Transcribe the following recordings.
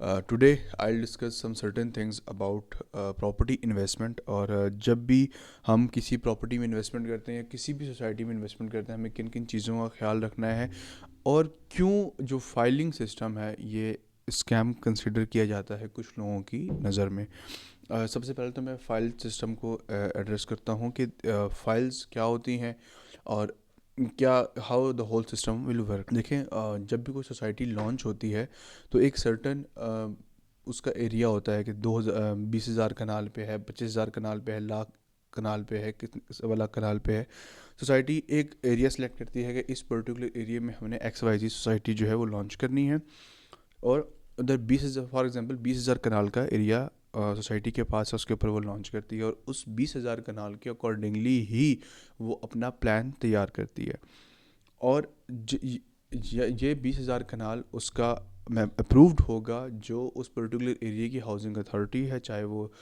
Today I'll discuss some certain things about property investment. और जब भी हम किसी प्रॉपर्टी में इन्वेस्टमेंट करते हैं या किसी भी सोसाइटी में इन्वेस्टमेंट करते हैं, हमें किन किन चीज़ों का ख्याल रखना है और क्यों जो फाइलिंग सिस्टम है ये स्कैम कंसिडर किया जाता है कुछ लोगों की नज़र में। सबसे पहले तो मैं फ़ाइल सिस्टम को एड्रेस करता हूँ कि फ़ाइल्स क्या होती हैं और क्या how the whole system will work. देखें, जब भी कोई सोसाइटी लॉन्च होती है तो एक सर्टन उसका एरिया होता है कि 20,000 कनाल पे है, 25,000 कनाल पे है, लाख कनाल पे है, कितने सवा लाख कनाल पे है। सोसाइटी एक एरिया सेलेक्ट करती है कि इस पर्टिकुलर एरिया में हमने XYZ सोसाइटी जो है वो लॉन्च करनी है। और उधर 20,000 फॉर एग्जांपल 20,000 कनाल का एरिया सोसाइटी के पास है, उसके ऊपर वो लॉन्च करती है और उस 20,000 कनाल के अकॉर्डिंगली ही वो अपना प्लान तैयार करती है। और ये 20,000 कनाल उसका मैं अप्रूव्ड होगा जो उस पर्टिकुलर एरिया की हाउसिंग अथॉरिटी है, चाहे वो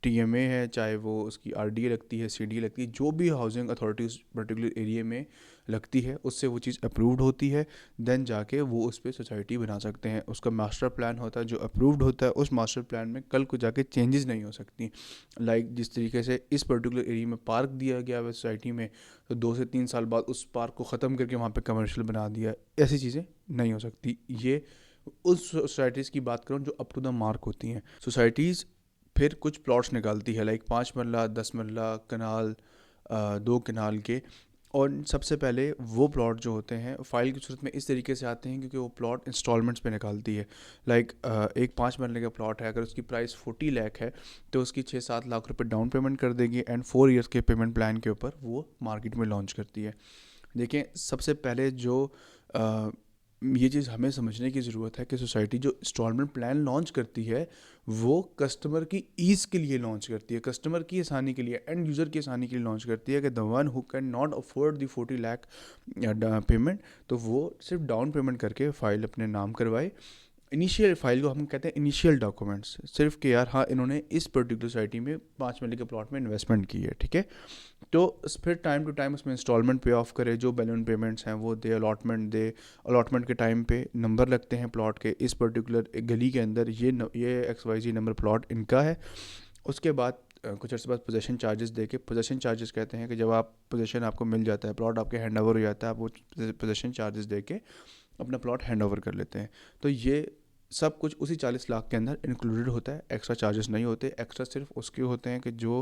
TMA है, चाहे वो उसकी RDA लगती है, CDA लगती है, जो भी हाउसिंग अथॉरिटी उस पर्टिकुलर एरिया में लगती है उससे वो चीज़ अप्रूव्ड होती है। देन जाके वो उस पर सोसाइटी बना सकते हैं। उसका मास्टर प्लान होता है जो अप्रूव्ड होता है। उस मास्टर प्लान में कल को जाके चेंजेस नहीं हो सकती। जिस तरीके से इस पर्टिकुलर एरिया में पार्क दिया गया है सोसाइटी में, तो 2 से 3 साल बाद उस पार्क को ख़त्म करके वहाँ पे कमर्शियल बना दिया, ऐसी चीज़ें नहीं हो सकती। ये उस सोसाइटीज़ की बात करूँ जो अप टू द मार्क होती हैं। सोसाइटीज़ फिर कुछ प्लॉट्स निकालती है, लाइक 5 मरला, 10 मरला, कनाल, 2 कनाल के। और सबसे पहले वो प्लॉट जो होते हैं फ़ाइल की सूरत में इस तरीके से आते हैं क्योंकि वो प्लॉट इंस्टॉलमेंट्स पे निकालती है। लाइक एक 5 मरले का प्लॉट है, अगर उसकी प्राइस 40 लाख है तो उसकी 6-7 लाख रुपए डाउन पेमेंट कर देगी एंड 4 ईयर्स के पेमेंट प्लान के ऊपर वो मार्केट में लॉन्च करती है। देखें, सबसे पहले जो अ, ये चीज़ हमें समझने की ज़रूरत है कि सोसाइटी जो इंस्टॉलमेंट प्लान लॉन्च करती है वो कस्टमर की ईज़ के लिए लॉन्च करती है, कस्टमर की आसानी के लिए, एंड यूज़र की आसानी के लिए लॉन्च करती है कि the one who can not afford the 40 lakh payment, तो वो सिर्फ डाउन पेमेंट करके फ़ाइल अपने नाम करवाए। इनिशियल फाइल को हम कहते हैं इनिशियल डॉक्यूमेंट्स, सिर्फ कि यार हाँ इन्होंने इस पर्टिकुलर सोसाइटी में 5 मरले के प्लॉट में इन्वेस्टमेंट की है, ठीक है। तो फिर टाइम टू टाइम उसमें इंस्टॉलमेंट पे ऑफ करे, जो बैलून पेमेंट्स हैं वो दे, अलॉटमेंट दे। अलॉटमेंट के टाइम पे नंबर लगते हैं प्लॉट के, इस पर्टिकुलर गली के अंदर ये XYZ नंबर प्लॉट इनका है। उसके बाद कुछ अर्से बाद पोजेसन चार्जेस दे के, पोजेसन चार्जेस कहते हैं कि जब आप पोजेसन आपको मिल जाता है, प्लॉट आपके हैंड ओवर हो जाता है, आप वो पोजेसन चार्जेस दे के अपना प्लॉट हैंड ओवर कर लेते हैं। तो ये सब कुछ उसी 40 लाख के अंदर इंक्लूडेड होता है, एक्स्ट्रा चार्जेस नहीं होते। एक्स्ट्रा सिर्फ उसके होते हैं कि जो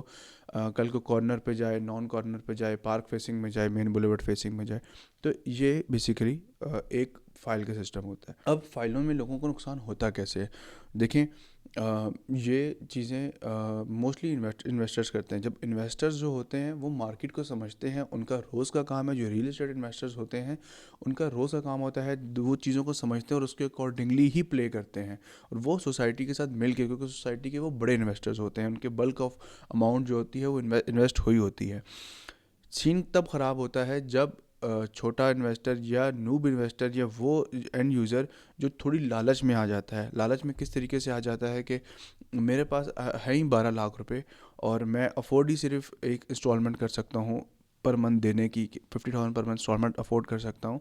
कल को कॉर्नर पे जाए, नॉन कॉर्नर पे जाए, पार्क फेसिंग में जाए, मेन बुलेवर्ड फेसिंग में जाए। तो ये बेसिकली एक फ़ाइल का सिस्टम होता है। अब फाइलों में लोगों को नुकसान होता कैसे है? देखें, ये चीज़ें मोस्टली इन्वेस्टर्स करते हैं। जब इन्वेस्टर्स जो होते हैं वो मार्केट को समझते हैं, उनका रोज़ का काम है। जो रियल एस्टेट इन्वेस्टर्स होते हैं उनका रोज़ का काम होता है वो चीज़ों को समझते हैं और उसके अकॉर्डिंगली ही प्ले करते हैं। और वो सोसाइटी के साथ मिल के, क्योंकि सोसाइटी के वो बड़े इन्वेस्टर्स होते हैं, उनके बल्क ऑफ अमाउंट जो होती है वो इन्वेस्ट हुई होती है। सीन तब ख़राब होता है जब छोटा इन्वेस्टर या नूब इन्वेस्टर या वो एंड यूज़र जो थोड़ी लालच में आ जाता है। लालच में किस तरीके से आ जाता है कि मेरे पास है ही 12 लाख रुपए और मैं अफोर्ड ही सिर्फ एक इंस्टॉलमेंट कर सकता हूँ पर मंथ देने की, 50,000 पर मंथ इंस्टॉलमेंट अफोर्ड कर सकता हूँ।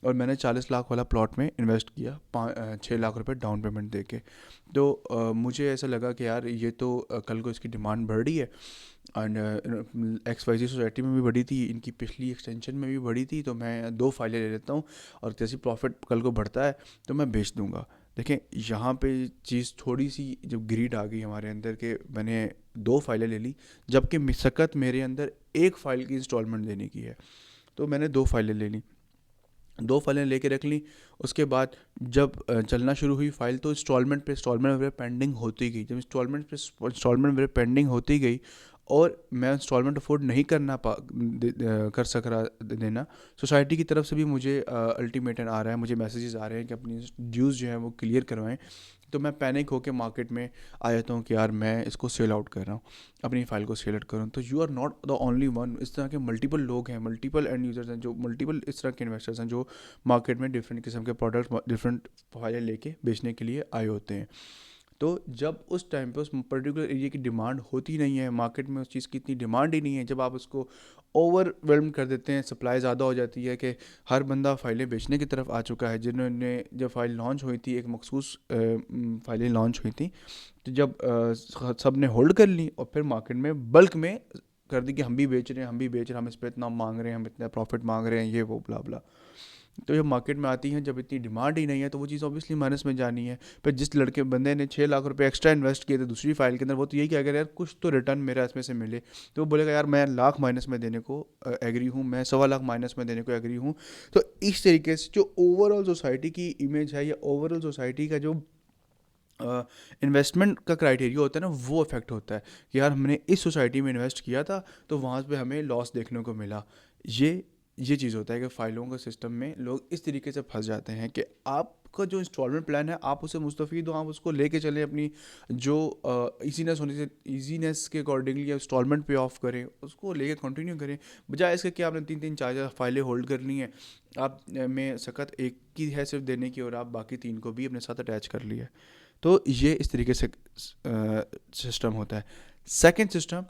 और मैंने 40 लाख वाला प्लॉट में इन्वेस्ट किया 6 लाख रुपए डाउन पेमेंट दे के। तो मुझे ऐसा लगा कि यार ये तो कल को इसकी डिमांड बढ़ रही है एंड XYZ सोसाइटी में भी बढ़ी थी, इनकी पिछली एक्सटेंशन में भी बढ़ी थी, तो मैं 2 फाइलें ले लेता हूँ और जैसे प्रॉफिट कल को बढ़ता है तो मैं बेच दूंगा। देखें, यहाँ पे चीज़ थोड़ी सी जब ग्रीड आ गई हमारे अंदर के मैंने 2 फाइलें ले ली, जबकि मिसकत मेरे अंदर एक फ़ाइल की इंस्टॉलमेंट देने की है। तो मैंने 2 फाइलें ले ली, 2 फाइलें लेके रख ली। उसके बाद जब चलना शुरू हुई फ़ाइल तो इंस्टॉलमेंट वगैरह पेंडिंग होती गई। जब इंस्टॉलमेंट वगैरह पेंडिंग होती गई और मैं इंस्टॉलमेंट अफोर्ड नहीं कर सक रहा देना, सोसाइटी की तरफ से भी मुझे अल्टीमेटम आ रहा है, मुझे मैसेजेस आ रहे हैं कि अपनी ड्यूज़ जो हैं वो क्लियर करवाएं। तो मैं पैनिक होकर मार्केट में आ जाता हूँ कि यार मैं इसको सेल आउट कर रहा हूँ, अपनी फ़ाइल को सेल आउट कर रहा हूँ। तो you are not the only one. इस तरह के मल्टीपल लोग हैं, मल्टीपल एंड यूज़र्स हैं, जो मल्टीपल इस तरह के इन्वेस्टर्स हैं जो मार्केट में डिफरेंट किस्म के प्रोडक्ट्स, डिफरेंट फाइलें लेके बेचने के लिए आए होते हैं। तो जब उस टाइम पे उस पर्टिकुलर एरिया की डिमांड होती नहीं है, मार्केट में उस चीज़ की इतनी डिमांड ही नहीं है, जब आप उसको ओवरवेल्म कर देते हैं, सप्लाई ज़्यादा हो जाती है कि हर बंदा फ़ाइलें बेचने की तरफ आ चुका है। जिन्होंने जब फ़ाइल लॉन्च हुई थी, एक मखसूस फ़ाइलें लॉन्च हुई थी, तो जब सब ने होल्ड कर ली और फिर मार्केट में बल्क में कर दी कि हम भी बेच रहे हैं, हम भी बेच रहे हैं, हम इस पर इतना मांग रहे हैं, हम इतना प्रॉफिट मांग रहे हैं, ये वो ब्ला ब्ला। तो जब मार्केट में आती हैं, जब इतनी डिमांड ही नहीं है, तो वो चीज़ ऑब्वियसली माइनस में जानी है। फिर जिस लड़के बंदे ने 6 लाख रुपए एक्स्ट्रा इन्वेस्ट किए थे दूसरी फाइल के अंदर, वो तो यही कहेगा यार कुछ तो रिटर्न मेरा इसमें से मिले। तो वो बोलेगा यार मैं लाख माइनस में देने को एग्री हूँ, मैं 1.25 लाख माइनस में देने को एग्री हूँ। तो इस तरीके से जो ओवरऑल सोसाइटी की इमेज है, या ओवरऑल सोसाइटी का जो इन्वेस्टमेंट का क्राइटेरिया होता है ना, वो अफेक्ट होता है कि यार हमने इस सोसाइटी में इन्वेस्ट किया था, तो वहाँ पे हमें लॉस देखने को मिला। ये ये चीज़ होता है कि फ़ाइलों का सिस्टम में लोग इस तरीके से फंस जाते हैं कि आपका जो इंस्टॉलमेंट प्लान है, आप उसे मुस्तफ़ीद हो, आप उसको लेके चलें अपनी जो ईजीनेस होने से, ईजीनेस के अकॉर्डिंगली इंस्टॉलमेंट पे ऑफ करें, उसको लेके कंटिन्यू करें, बजाय इसके कि आपने 3-3 4-4 फाइलें होल्ड कर ली हैं। आप में सकत एक की है सिर्फ देने की, और आप बाकी 3 को भी अपने साथ अटैच कर लिया है। तो ये इस तरीके से सिस्टम होता है। सेकंड सिस्टम,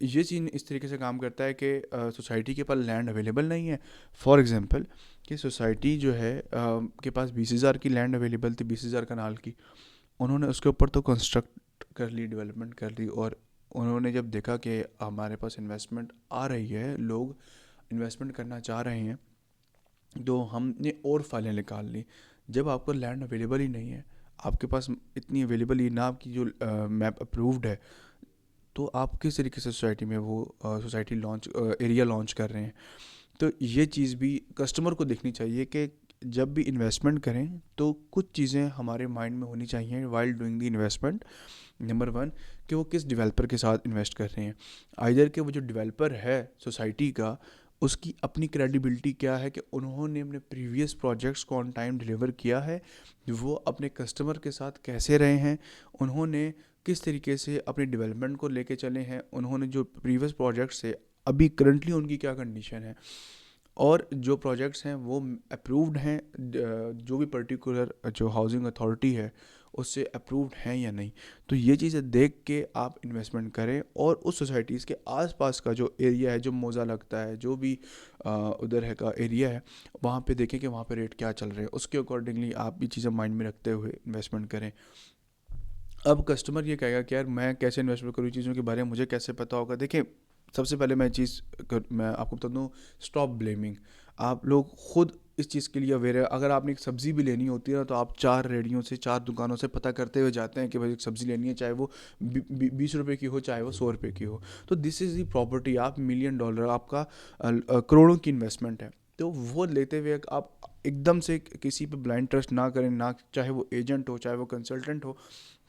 ये चीज़ इस तरीके से काम करता है कि सोसाइटी के पास लैंड अवेलेबल नहीं है। फॉर एग्जांपल कि सोसाइटी जो है के पास 20,000 की लैंड अवेलेबल थी, 20,000 कनाल की। उन्होंने उसके ऊपर तो कंस्ट्रक्ट कर ली, डेवलपमेंट कर ली, और उन्होंने जब देखा कि हमारे पास इन्वेस्टमेंट आ रही है, लोग इन्वेस्टमेंट करना चाह रहे हैं, तो हमने और फाइलें निकाल ली। जब आपको लैंड अवेलेबल ही नहीं है, आपके पास इतनी अवेलेबल ही ना, आपकी जो मैप अप्रूव्ड है, तो आप किस तरीके से सोसाइटी में वो सोसाइटी लॉन्च एरिया लॉन्च कर रहे हैं। तो ये चीज़ भी कस्टमर को देखनी चाहिए कि जब भी इन्वेस्टमेंट करें तो कुछ चीज़ें हमारे माइंड में होनी चाहिए while doing the investment. Number one, कि वो किस डेवलपर के साथ इन्वेस्ट कर रहे हैं। आइदर कि वो जो डेवलपर है सोसाइटी का, उसकी अपनी क्रेडिबिलिटी क्या है कि उन्होंने अपने प्रीवियस प्रोजेक्ट्स को ऑन टाइम डिलीवर किया है, वो अपने कस्टमर के साथ कैसे रहे हैं, उन्होंने किस तरीके से अपनी डेवलपमेंट को लेके चले हैं, उन्होंने जो प्रीवियस प्रोजेक्ट्स है अभी करंटली उनकी क्या कंडीशन है, और जो प्रोजेक्ट्स हैं वो अप्रूव्ड हैं, जो भी पर्टिकुलर जो हाउसिंग अथॉरिटी है उससे अप्रूव्ड हैं या नहीं। तो ये चीज़ें देख के आप इन्वेस्टमेंट करें, और उस सोसाइटीज़ के आसपास का जो एरिया है, जो मौज़ा लगता है, जो भी उधर है का एरिया है, वहाँ पे देखें कि वहाँ पे रेट क्या चल रहे हैं, उसके अकॉर्डिंगली आप ये चीज़ें माइंड में रखते हुए इन्वेस्टमेंट करें। अब कस्टमर ये कहेगा कि यार मैं कैसे इन्वेस्टमेंट करूँ, चीज़ों के बारे में मुझे कैसे पता होगा। देखिए, सबसे पहले मैं आपको बता दूँ, स्टॉप ब्लेमिंग। आप लोग खुद इस चीज़ के लिए अवेयर है। अगर आपने एक सब्ज़ी भी लेनी होती है ना, तो आप 4 रेडियों से, 4 दुकानों से पता करते हुए जाते हैं कि भाई एक सब्ज़ी लेनी है, चाहे वो 20 रुपए की हो, चाहे वो 100 रुपए की हो। तो दिस इज़ दी प्रॉपर्टी। आप $1,000,000 आपका करोड़ों की इन्वेस्टमेंट है। तो वो लेते हुए आप एकदम से किसी पे ब्लाइंड ट्रस्ट ना करें, ना चाहे वो एजेंट हो, चाहे वो कंसल्टेंट हो,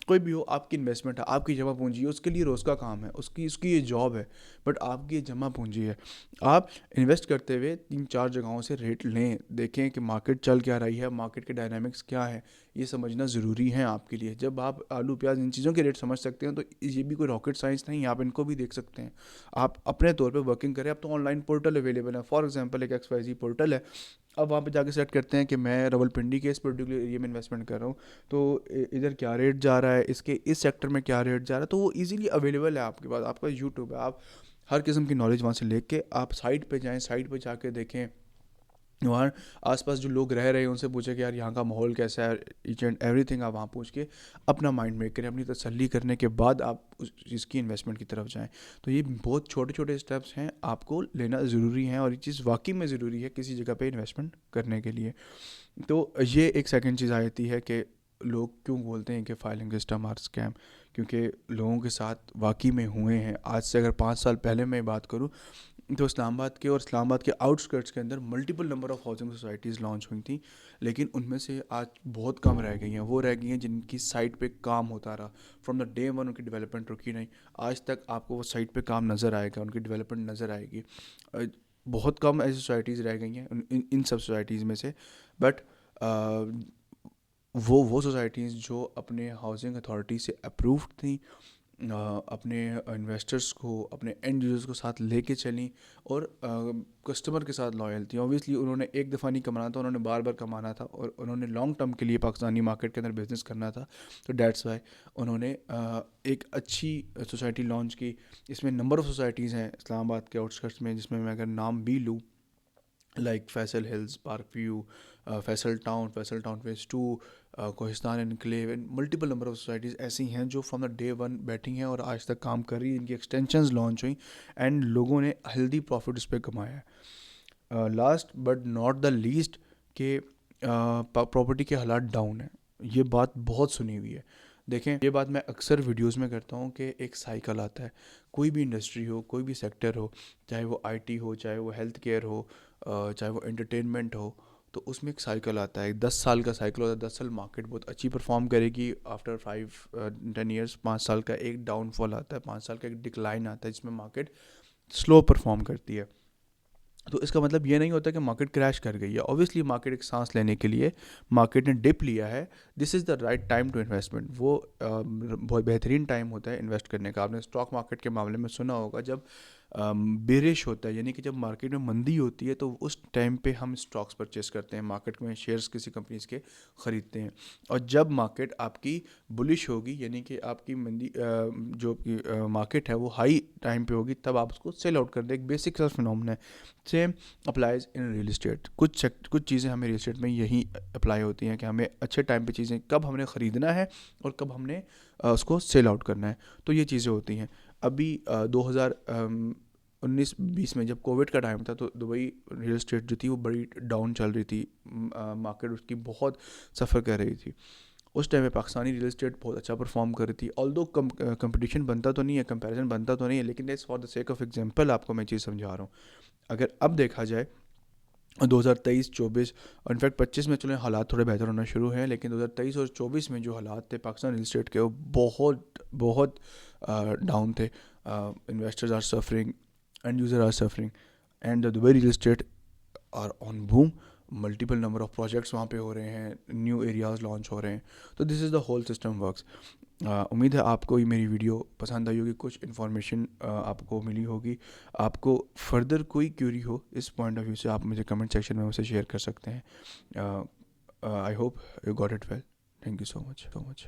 कोई भी हो। आपकी इन्वेस्टमेंट है, आपकी जमा पूंजी है, उसके लिए रोज़ का काम है, उसकी ये जॉब है, बट आपकी ये जमा पूंजी है। आप इन्वेस्ट करते हुए 3-4 जगहों से रेट लें, देखें कि मार्केट चल क्या रही है, मार्केट के डायनामिक्स क्या है, ये समझना ज़रूरी है आपके लिए। जब आप आलू प्याज इन चीज़ों के रेट समझ सकते हैं, तो ये भी कोई रॉकेट साइंस नहीं है, आप इनको भी देख सकते हैं। आप अपने तौर पर वर्किंग करें। अब तो ऑनलाइन पोर्टल अवेलेबल है। फॉर एग्जाम्पल एक XYZ पोर्टल है। अब वहाँ पे जाके सेट करते हैं कि मैं रावलपिंडी के इस पर्टिकुलर एरिया में इन्वेस्टमेंट कर रहा हूँ, तो इधर क्या रेट जा रहा है, इसके इस सेक्टर में क्या रेट जा रहा है, तो वो इजीली अवेलेबल है आपके पास। आपका यूट्यूब है, आप हर किस्म की नॉलेज वहाँ से लेके आप साइट पे जाएं, साइट पे जाके देखें, वहाँ आसपास जो लोग रह रहे हैं उनसे पूछे कि यार यहाँ का माहौल कैसा है, ईच एंड एवरीथिंग आप वहाँ पूछ के अपना माइंड मेक करें। अपनी तसल्ली करने के बाद आप उस चीज़ की इन्वेस्टमेंट की तरफ जाएं। तो ये बहुत छोटे छोटे स्टेप्स हैं, आपको लेना ज़रूरी है, और ये चीज़ वाकई में ज़रूरी है किसी जगह पे इन्वेस्टमेंट करने के लिए। तो ये एक सेकंड चीज़ आती है कि लोग क्यों बोलते हैं कि फाइलिंग सिस्टम आर स्कैम, क्योंकि लोगों के साथ वाकई में हुए हैं। आज से अगर 5 साल पहले मैं बात करूं, तो इस्लामाबाद के आउटस्कर्ट्स के अंदर multiple number of housing societies launch हुई थी, लेकिन उनमें से आज बहुत कम रह गई हैं। वो रह गई हैं जिनकी साइट पे काम होता रहा, फ्रॉम द डे वन उनकी डेवलपमेंट रुकी नहीं। आज तक आपको वो साइट पे काम नज़र आएगा, उनकी डेवलपमेंट नज़र आएगी। अ, बहुत कम ऐसी सोसाइटीज़ रह गई हैं इन सब सोसाइटीज़ में से। बट वो सोसाइटीज़ जो अपने हाउसिंग अथॉरिटी से अप्रूव्ड थी, अपने इन्वेस्टर्स को, अपने एंड यूजर्स को साथ लेके चली, और कस्टमर के साथ लॉयल थी। ऑब्वियसली उन्होंने एक दफ़ा नहीं कमाना था, उन्होंने बार बार कमाना था, और उन्होंने लॉन्ग टर्म के लिए पाकिस्तानी मार्केट के अंदर बिजनेस करना था। तो डेट्स वाई उन्होंने एक अच्छी सोसाइटी लॉन्च की। इसमें नंबर ऑफ़ सोसाइटीज़ हैं इस्लामाबाद के आउटस्कर्ट्स में, जिसमें मैं अगर नाम भी लूँ, like Faisal hills, park view, Faisal town phase 2, Kohistan enclave, and multiple number of societies ऐसी हैं जो फ्रॉम द डे वन बैठी हैं और आज तक काम कर रही हैं। इनकी एक्सटेंशंस लॉन्च हुई एंड लोगों ने हेल्दी प्रॉफिट उस पर कमाया है। Last but not the least के प्रॉपर्टी के हालात डाउन है। ये बात बहुत सुनी हुई है। देखें, ये बात मैं अक्सर वीडियोस में करता हूँ कि एक साइकिल आता है। कोई भी इंडस्ट्री हो, कोई भी सेक्टर हो, चाहे वो आईटी हो, चाहे वो हेल्थ केयर हो, चाहे वो एंटरटेनमेंट हो, तो उसमें एक साइकिल आता है। 10 साल का साइकिल होता है। 10 साल मार्केट बहुत अच्छी परफॉर्म करेगी। आफ्टर 5-10 ईयर्स, 5 साल का एक डाउनफॉल आता है, 5 साल का एक डिक्लाइन आता है, जिसमें मार्केट स्लो परफॉर्म करती है। तो इसका मतलब ये नहीं होता कि मार्केट क्रैश कर गई है। ऑब्वियसली मार्केट एक सांस लेने के लिए, मार्केट ने डिप लिया है, this is the right time to investment. वो बहुत बेहतरीन टाइम होता है इन्वेस्ट करने का। आपने स्टॉक मार्केट के मामले में सुना होगा, जब बेरिश होता है, यानी कि जब मार्केट में मंदी होती है, तो उस टाइम पे हम स्टॉक्स परचेस करते हैं, मार्केट में शेयर्स किसी कंपनीज के ख़रीदते हैं। और जब मार्केट आपकी बुलिश होगी, यानी कि आपकी मंदी जो मार्केट है वो हाई टाइम पे होगी, तब आप उसको सेल आउट कर दें। एक बेसिक सा फिनोमेना है। Same applies in real estate. कुछ चीज़ें हमें रियल इस्टेट में यही अप्लाई होती हैं कि हमें अच्छे टाइम पे चीज़ें कब हमने ख़रीदना है और कब हमने उसको सेल आउट करना है। तो ये चीज़ें होती हैं। अभी 2019-20 में जब कोविड का टाइम था, तो दुबई रियल इस्टेट जो थी वो बड़ी डाउन चल रही थी। मार्केट उसकी बहुत सफ़र कर रही थी। उस टाइम में पाकिस्तानी रियल इस्टेट बहुत अच्छा परफॉर्म कर रही थी। ऑल्दो कंपटीशन बनता तो नहीं है, कंपैरिजन बनता तो नहीं है, लेकिन that's for the sake of example आपको मैं चीज़ समझा रहा हूँ। अगर अब देखा जाए 2023-24 और इनफैक्ट 25 में, चले हालात थोड़े बेहतर होना शुरू हैं, लेकिन 2023 और 24 में जो हालात थे पाकिस्तान रियल इस्टेट के, वो बहुत बहुत डाउन थे। Investors are suffering, and user are suffering, and the Dubai real estate are on boom. Multiple number of projects वहाँ पे हो रहे हैं, न्यू एरियाज़ लॉन्च हो रहे हैं। तो this is the whole system works. उम्मीद है आपको ये मेरी वीडियो पसंद आई होगी, कुछ इन्फॉर्मेशन आपको मिली होगी। आपको फर्दर कोई क्यूरी हो इस पॉइंट ऑफ व्यू से, आप मुझे कमेंट सेक्शन में उसे शेयर कर सकते हैं। I hope you got it well. Thank you so much.